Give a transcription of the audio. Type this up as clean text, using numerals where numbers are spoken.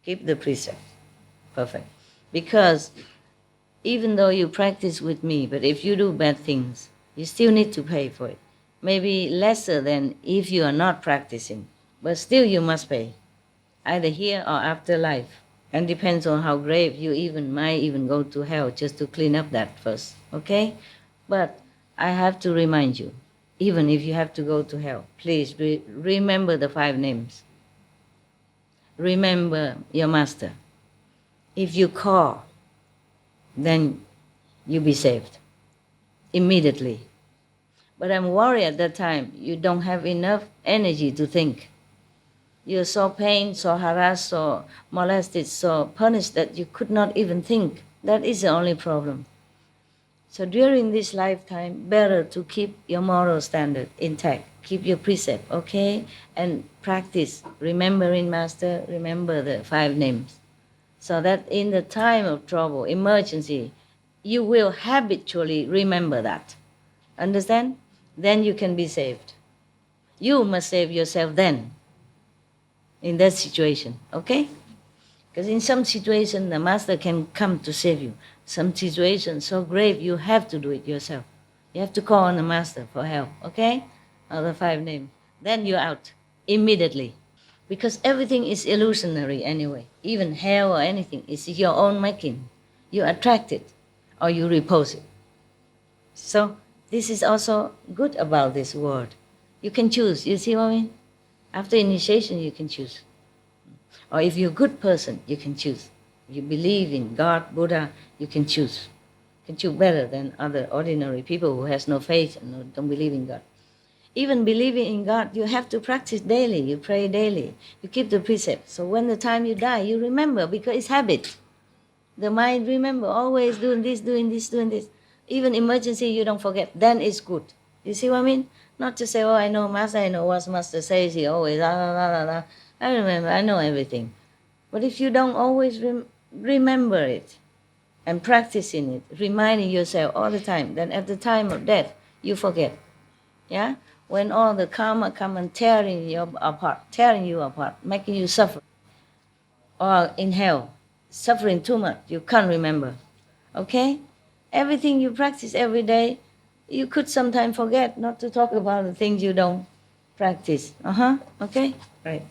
Keep the precept. Perfect. Because even though you practice with me, but if you do bad things, you still need to pay for it. Maybe lesser than if you are not practicing, but still you must pay, either here or after life. And depends on how grave you might even go to hell just to clean up that first, okay? But I have to remind you, even if you have to go to hell, please remember the 5 names. Remember your master. If you call, then you'll be saved immediately. But I'm worried at that time you don't have enough energy to think. You're so pained, so harassed, so molested, so punished that you could not even think. That is the only problem. So during this lifetime, better to keep your moral standard intact. Keep your precept, okay? And practice remembering master, remember the 5 names. So that in the time of trouble, emergency, you will habitually remember that. Understand? Then you can be saved. You must save yourself then, in that situation, okay? Because in some situation, the master can come to save you. Some situation so grave, you have to do it yourself. You have to call on the master for help, okay? Or the 5 names. Then you're out immediately. Because everything is illusionary anyway. Even hell or anything is your own making. You attract it or you repose it. So this is also good about this world. You can choose. You see what I mean? After initiation, you can choose. Or if you're a good person, you can choose. If you believe in God, Buddha, you can choose. You can choose better than other ordinary people who has no faith and don't believe in God. Even believing in God, you have to practice daily. You pray daily. You keep the precepts. So when the time you die, you remember because it's habit. The mind remember always doing this, doing this, doing this. Even emergency, you don't forget. Then it's good. You see what I mean? Not to say, oh, I know Master, I know what Master says. He always, la, la, la, la, la. I remember, I know everything. But if you don't always remember it and practice in it, reminding yourself all the time, then at the time of death, you forget. Yeah? When all the karma come and tearing you apart, making you suffer. Or in hell, suffering too much, you can't remember. Okay? Everything you practice every day, you could sometimes forget, not to talk about the things you don't practice. Okay? Right.